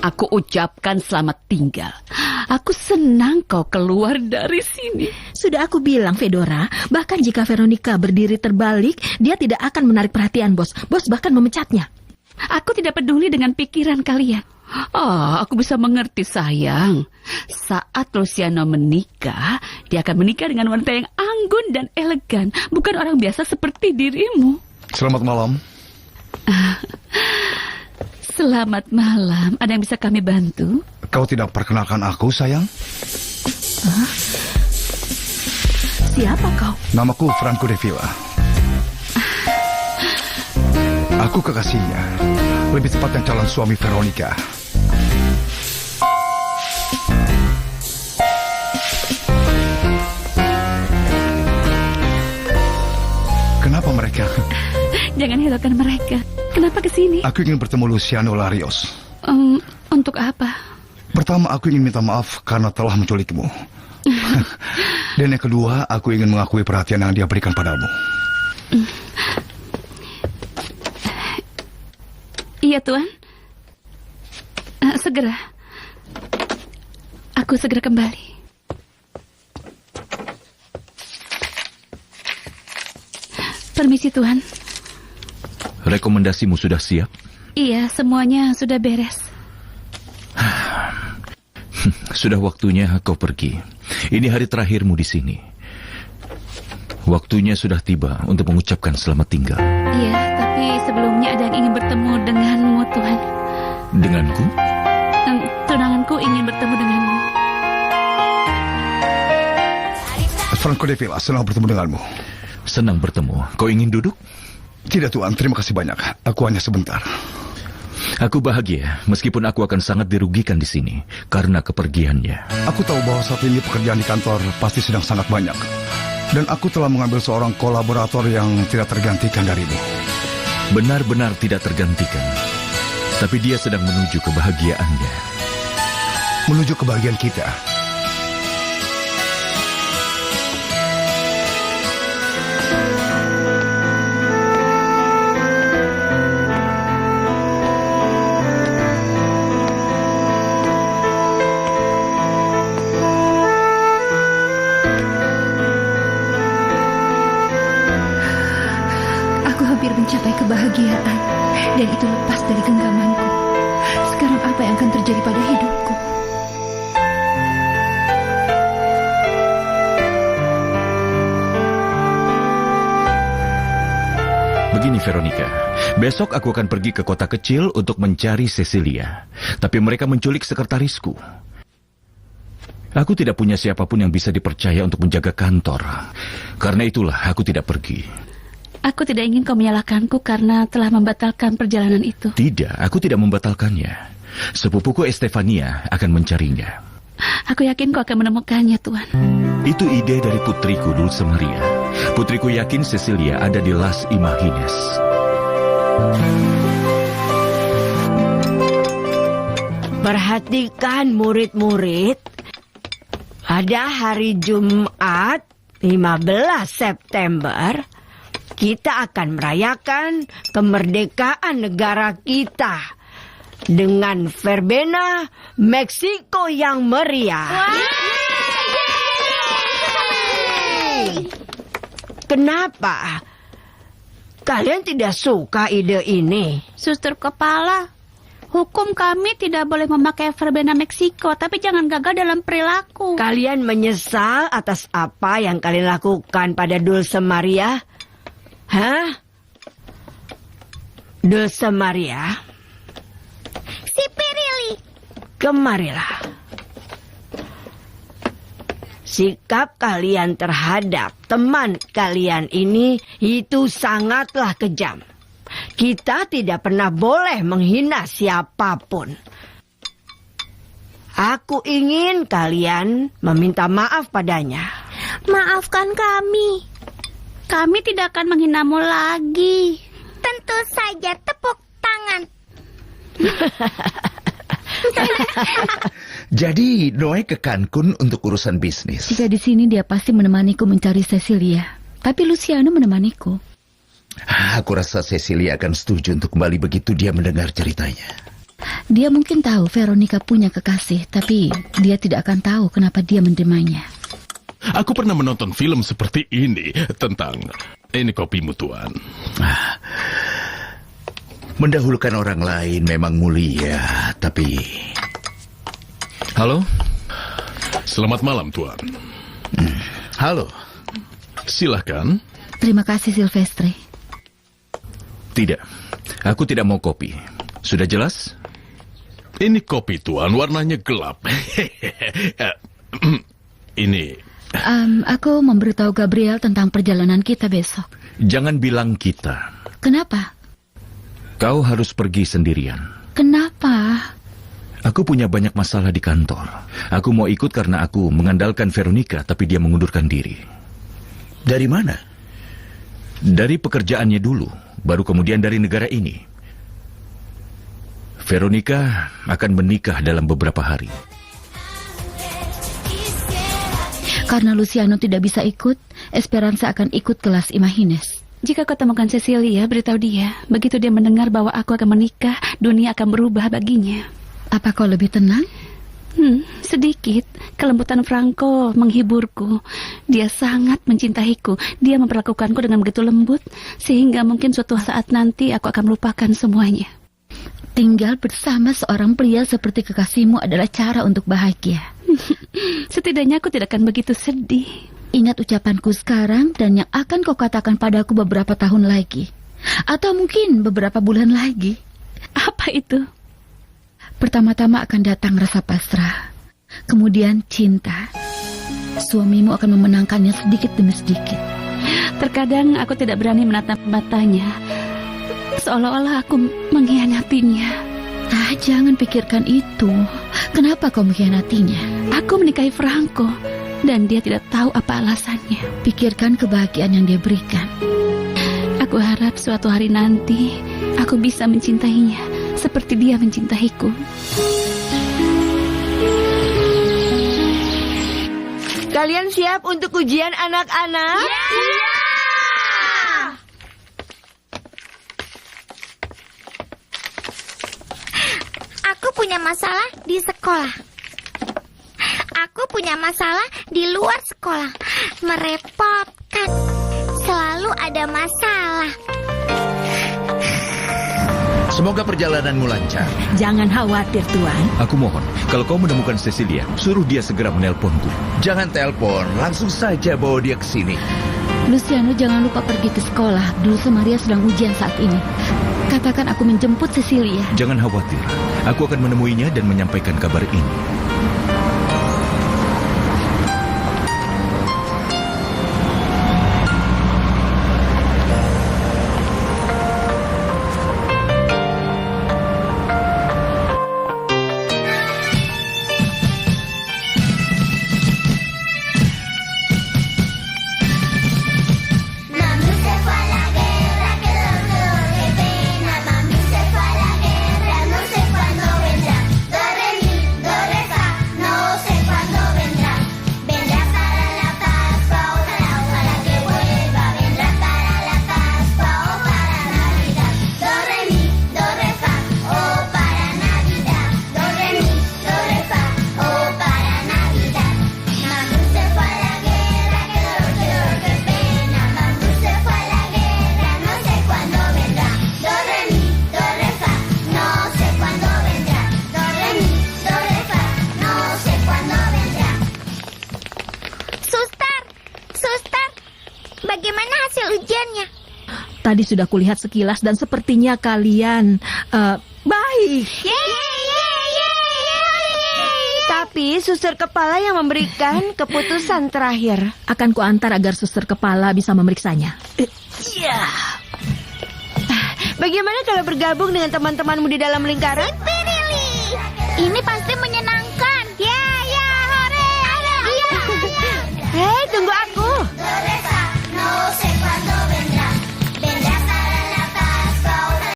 aku ucapkan selamat tinggal. Aku senang kau keluar dari sini. Sudah aku bilang, Fedora, bahkan jika Veronica berdiri terbalik, dia tidak akan menarik perhatian bos. Bos bahkan memecatnya. Aku tidak peduli dengan pikiran kalian. Aku bisa mengerti, sayang. Saat Luciano menikah, dia akan menikah dengan wanita yang anggun dan elegan, bukan orang biasa seperti dirimu. Selamat malam. Selamat malam. Ada yang bisa kami bantu? Kau tidak perkenalkan aku, sayang? Siapa kau? Namaku Franco de Villa. Aku kekasihnya. Lebih tepatnya calon suami Veronica. Kenapa mereka? Jangan hiraukan mereka. Kenapa kesini? Aku ingin bertemu Luciano Larios. Untuk apa? Pertama, aku ingin minta maaf karena telah menculikmu. Dan yang kedua, aku ingin mengakui perhatian yang dia berikan padamu. Iya, Tuan. Segera. Aku segera kembali. Permisi, Tuan. Rekomendasimu sudah siap? Iya, semuanya sudah beres. Sudah waktunya kau pergi. Ini hari terakhirmu di sini. Waktunya sudah tiba untuk mengucapkan selamat tinggal. Iya, tapi sebelumnya ada yang ingin bertemu denganmu, Tuhan. Denganku? Tunanganku ingin bertemu denganmu. Franco de Villa, senang bertemu denganmu. Senang bertemu. Kau ingin duduk? Tidak, Tuan. Terima kasih banyak. Aku hanya sebentar. Aku bahagia, meskipun aku akan sangat dirugikan di sini karena kepergiannya. Aku tahu bahwa saat ini pekerjaan di kantor pasti sedang sangat banyak. Dan aku telah mengambil seorang kolaborator yang tidak tergantikan darimu. Benar-benar tidak tergantikan. Tapi dia sedang menuju kebahagiaannya. Menuju kebahagiaan kita. Mencapai kebahagiaan, dan itu lepas dari genggamanku. Sekarang apa yang akan terjadi pada hidupku? Begini, Veronica, besok aku akan pergi ke kota kecil untuk mencari Cecilia. Tapi mereka menculik sekretarisku. Aku tidak punya siapapun yang bisa dipercaya untuk menjaga kantor. Karena itulah aku tidak pergi. Aku tidak ingin kau menyalahkanku karena telah membatalkan perjalanan itu. Tidak, aku tidak membatalkannya. Sepupuku Estefania akan mencarinya. Aku yakin kau akan menemukannya, Tuan. Itu ide dari putriku Dulce Maria. Putriku yakin Cecilia ada di Las Imagines. Perhatikan murid-murid. Pada hari Jumat 15 September, kita akan merayakan kemerdekaan negara kita dengan verbena Meksiko yang meriah. Kenapa? Kalian tidak suka ide ini? Suster kepala, hukum kami tidak boleh memakai verbena Meksiko, tapi jangan gagal dalam perilaku. Kalian menyesal atas apa yang kalian lakukan pada Dulce Maria? Hah? Dulce Maria? Si Pirili. Kemarilah. Sikap kalian terhadap teman kalian ini itu sangatlah kejam. Kita tidak pernah boleh menghina siapapun. Aku ingin kalian meminta maaf padanya. Maafkan kami. Kami tidak akan menghinamu lagi. Tentu saja, tepuk tangan. Jadi Noe ke Cancun untuk urusan bisnis. Jika di sini dia pasti menemaniku mencari Cecilia. Tapi Luciano menemaniku. Aku rasa Cecilia akan setuju untuk kembali begitu dia mendengar ceritanya. Dia mungkin tahu Veronica punya kekasih, tapi dia tidak akan tahu kenapa dia menerimanya. Aku pernah menonton film seperti ini tentang... Ini kopimu, Tuan. Mendahulukan orang lain memang mulia, tapi... Halo? Selamat malam, Tuan. Halo. Silahkan. Terima kasih, Silvestre. Tidak, aku tidak mau kopi. Sudah jelas? Ini kopi, Tuan. Warnanya gelap. Ini... Aku memberitahu Gabriel tentang perjalanan kita besok. Jangan bilang kita. Kenapa? Kau harus pergi sendirian. Kenapa? Aku punya banyak masalah di kantor. Aku mau ikut karena aku mengandalkan Veronica, tapi dia mengundurkan diri. Dari mana? Dari pekerjaannya dulu, baru kemudian dari negara ini. Veronica akan menikah dalam beberapa hari. Karena Luciano tidak bisa ikut, Esperanza akan ikut kelas Imagines. Jika kau temukan Cecilia, beritahu dia. Begitu dia mendengar bahwa aku akan menikah, dunia akan berubah baginya. Apa kau lebih tenang? Sedikit. Kelembutan Franco menghiburku. Dia sangat mencintaiku. Dia memperlakukanku dengan begitu lembut, sehingga mungkin suatu saat nanti aku akan melupakan semuanya. Tinggal bersama seorang pria seperti kekasihmu adalah cara untuk bahagia. Setidaknya aku tidak akan begitu sedih. Ingat ucapanku sekarang dan yang akan kau katakan padaku beberapa tahun lagi. Atau mungkin beberapa bulan lagi. Apa itu? Pertama-tama akan datang rasa pasrah. Kemudian cinta. Suamimu akan memenangkannya sedikit demi sedikit. Terkadang aku tidak berani menatap matanya. Seolah-olah aku mengkhianatinya. Jangan pikirkan itu. Kenapa kau mengkhianatinya? Aku menikahi Franco dan dia tidak tahu apa alasannya. Pikirkan kebahagiaan yang dia berikan. Aku harap suatu hari nanti aku bisa mencintainya seperti dia mencintaiku. Kalian siap untuk ujian anak-anak? Aku punya masalah di sekolah. Aku punya masalah di luar sekolah. Merepotkan. Selalu ada masalah. Semoga perjalananmu lancar. Jangan khawatir, Tuan. Aku mohon, kalau kau menemukan Cecilia, suruh dia segera menelponku. Jangan telepon, langsung saja bawa dia ke sini. Luciano, jangan lupa pergi ke sekolah. Dulce Maria sedang ujian saat ini. Katakan aku menjemput Cecilia. Jangan khawatir, aku akan menemuinya dan menyampaikan kabar ini. Bagaimana hasil ujiannya? Tadi sudah kulihat sekilas dan sepertinya kalian baik. Tapi suster kepala yang memberikan keputusan terakhir. Akan kuantar agar suster kepala bisa memeriksanya. Bagaimana kalau bergabung dengan teman-temanmu di dalam lingkaran? Pirili, ini pasti